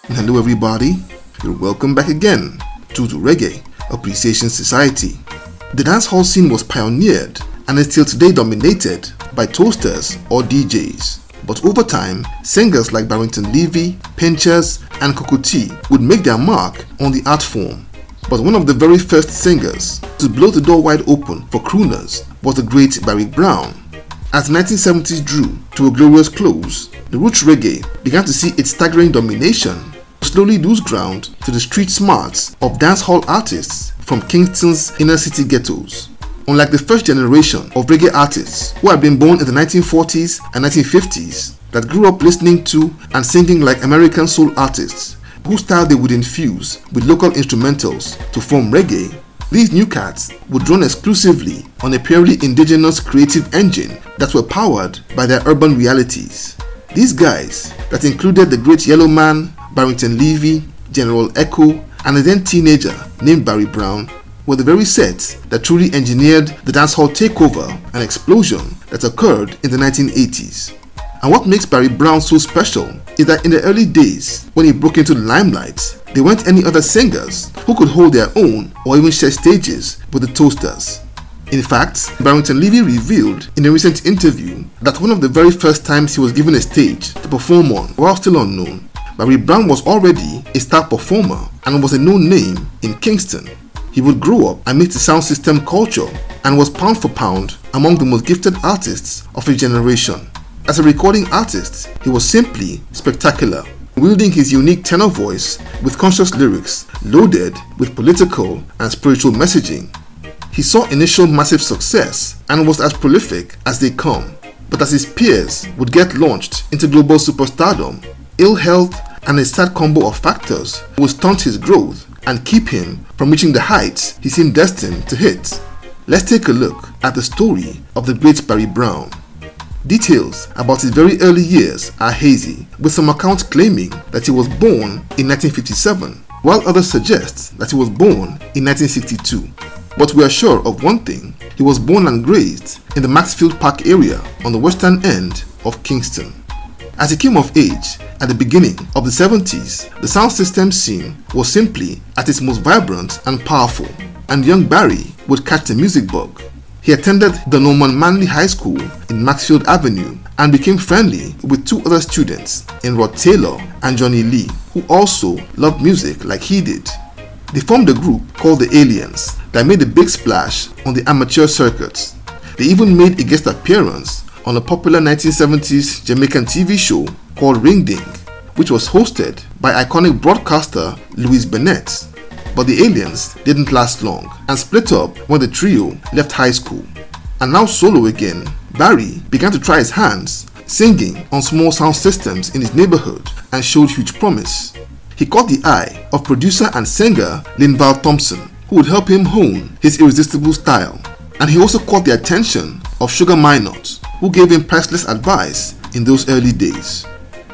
And hello everybody, you're welcome back again to the Reggae Appreciation Society. The dancehall scene was pioneered and is still today dominated by toasters or DJs. But over time, singers like Barrington Levy, Pliers and Cocoa Tea would make their mark on the art form. But one of the very first singers to blow the door wide open for crooners was the great Barry Brown. As the 1970s drew to a glorious close, the roots reggae began to see its staggering domination slowly lose ground to the street smarts of dancehall artists from Kingston's inner city ghettos. Unlike the first generation of reggae artists who had been born in the 1940s and 1950s that grew up listening to and singing like American soul artists whose style they would infuse with local instrumentals to form reggae, these new cats would run exclusively on a purely indigenous creative engine that were powered by their urban realities. These guys that included the great Yellow Man, Barrington Levy, General Echo, and a then teenager named Barry Brown were the very sets that truly engineered the dancehall takeover and explosion that occurred in the 1980s. And what makes Barry Brown so special is that in the early days, when he broke into the limelight, there weren't any other singers who could hold their own or even share stages with the toasters. In fact, Barrington Levy revealed in a recent interview that one of the very first times he was given a stage to perform on while still unknown, Barry Brown was already a star performer and was a known name in Kingston. He would grow up amidst the sound system culture and was pound for pound among the most gifted artists of his generation. As a recording artist, he was simply spectacular, wielding his unique tenor voice with conscious lyrics loaded with political and spiritual messaging. He saw initial massive success and was as prolific as they come, but as his peers would get launched into global superstardom, ill health and a sad combo of factors would stunt his growth and keep him from reaching the heights he seemed destined to hit. Let's take a look at the story of the great Barry Brown. Details about his very early years are hazy, with some accounts claiming that he was born in 1957, while others suggest that he was born in 1962. But we are sure of one thing: he was born and raised in the Maxfield Park area on the western end of Kingston. As he came of age at the beginning of the 70s, the sound system scene was simply at its most vibrant and powerful, and young Barry would catch the music bug. He attended the Norman Manley High School in Maxfield Avenue and became friendly with two other students in Rod Taylor and Johnny Lee, who also loved music like he did. They formed a group called the Aliens that made a big splash on the amateur circuits. They even made a guest appearance on a popular 1970s Jamaican TV show called Ring Ding, which was hosted by iconic broadcaster Louise Bennett. But the Aliens didn't last long and split up when the trio left high school. And now solo again, Barry began to try his hands singing on small sound systems in his neighborhood and showed huge promise. He caught the eye of producer and singer Linval Thompson, who would help him hone his irresistible style. And he also caught the attention of Sugar Minott, who gave him priceless advice in those early days.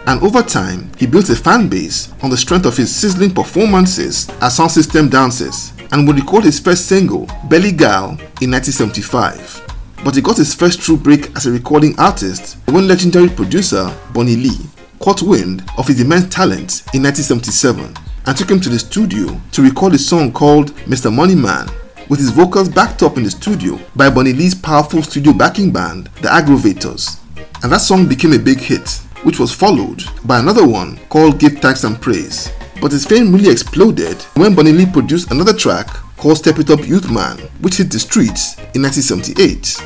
And over time, he built a fan base on the strength of his sizzling performances as sound system dancers, and would record his first single, Belly Gal, in 1975. But he got his first true break as a recording artist when legendary producer Bonnie Lee caught wind of his immense talent in 1977 and took him to the studio to record a song called Mr. Moneyman, with his vocals backed up in the studio by Bonnie Lee's powerful studio backing band, The Aggrovators. And that song became a big hit, which was followed by another one called Give Thanks and Praise. But his fame really exploded when Bonnie Lee produced another track called Step It Up Youth Man, which hit the streets in 1978.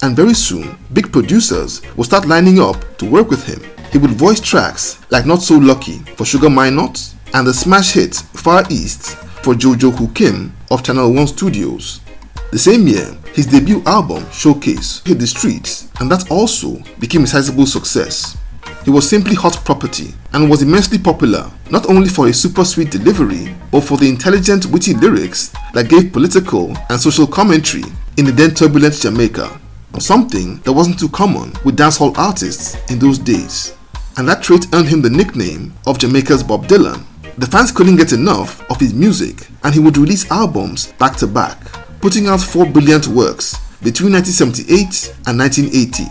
And very soon, big producers would start lining up to work with him. He would voice tracks like Not So Lucky for Sugar Minott and the smash hit Far East for Jojo Who Kim of Channel 1 Studios. The same year, his debut album, Showcase, hit the streets, and that also became a sizable success. He was simply hot property and was immensely popular, not only for his super sweet delivery, but for the intelligent, witty lyrics that gave political and social commentary in the then turbulent Jamaica, something that wasn't too common with dancehall artists in those days. And that trait earned him the nickname of Jamaica's Bob Dylan. The fans couldn't get enough of his music, and he would release albums back to back, putting out 4 brilliant works between 1978 and 1980.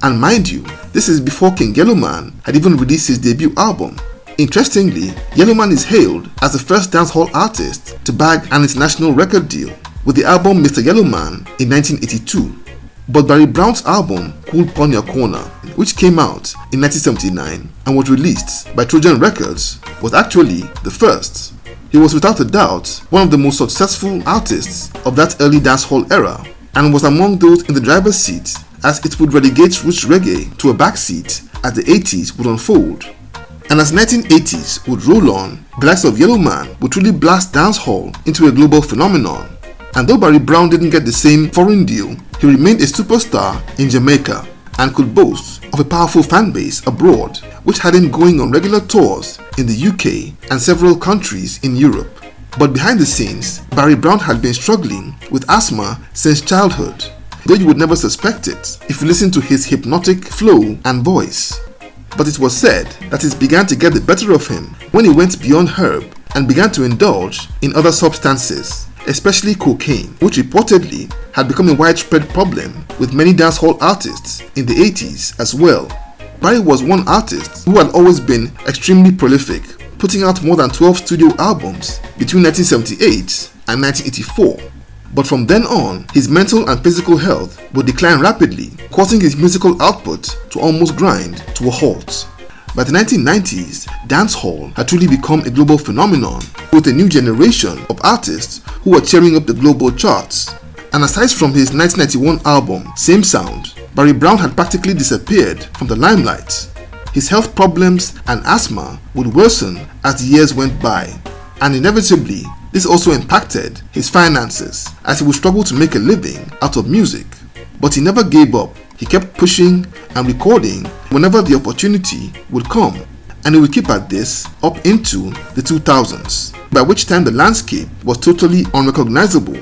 And mind you, this is before King Yellowman had even released his debut album. Interestingly, Yellowman is hailed as the first dancehall artist to bag an international record deal with the album Mr. Yellowman in 1982. But Barry Brown's album Cool Pon Your Corner, which came out in 1979 and was released by Trojan Records, was actually the first. He was without a doubt one of the most successful artists of that early dancehall era, and was among those in the driver's seat as it would relegate roots reggae to a backseat as the 80s would unfold. And as 1980s would roll on, the likes of Yellowman would truly blast dancehall into a global phenomenon. And though Barry Brown didn't get the same foreign deal, he remained a superstar in Jamaica and could boast of a powerful fan base abroad, which had him going on regular tours in the UK and several countries in Europe. But behind the scenes, Barry Brown had been struggling with asthma since childhood, though you would never suspect it if you listen to his hypnotic flow and voice. But it was said that it began to get the better of him when he went beyond herb and began to indulge in other substances, especially cocaine, which reportedly had become a widespread problem with many dancehall artists in the 80s as well. Barry was one artist who had always been extremely prolific, putting out more than 12 studio albums between 1978 and 1984. But from then on, his mental and physical health would decline rapidly, causing his musical output to almost grind to a halt. By the 1990s, dancehall had truly become a global phenomenon, with a new generation of artists who were tearing up the global charts. And aside from his 1991 album, Same Sound, Barry Brown had practically disappeared from the limelight. His health problems and asthma would worsen as the years went by, and inevitably, this also impacted his finances as he would struggle to make a living out of music. But he never gave up. He kept pushing and recording whenever the opportunity would come, and he would keep at this up into the 2000s, by which time the landscape was totally unrecognizable.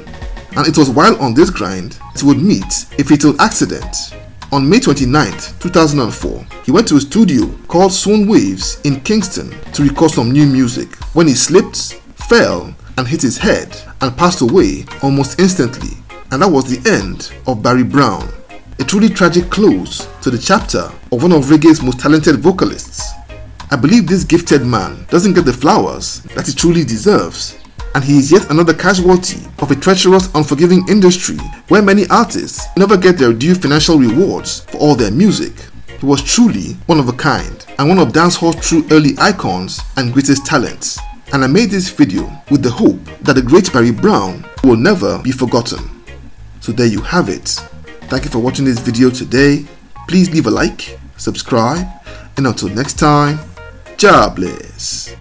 And it was while on this grind that he would meet a fatal accident. On May 29, 2004, he went to a studio called Sound Waves in Kingston to record some new music when he slipped, fell, and hit his head and passed away almost instantly. And that was the end of Barry Brown. A truly tragic close to the chapter of one of reggae's most talented vocalists. I believe this gifted man doesn't get the flowers that he truly deserves, and he is yet another casualty of a treacherous, unforgiving industry where many artists never get their due financial rewards for all their music. He was truly one of a kind and one of dancehall's true early icons and greatest talents. And I made this video with the hope that the great Barry Brown will never be forgotten. So there you have it. Thank you for watching this video today. Please leave a like, subscribe, and until next time, God bless.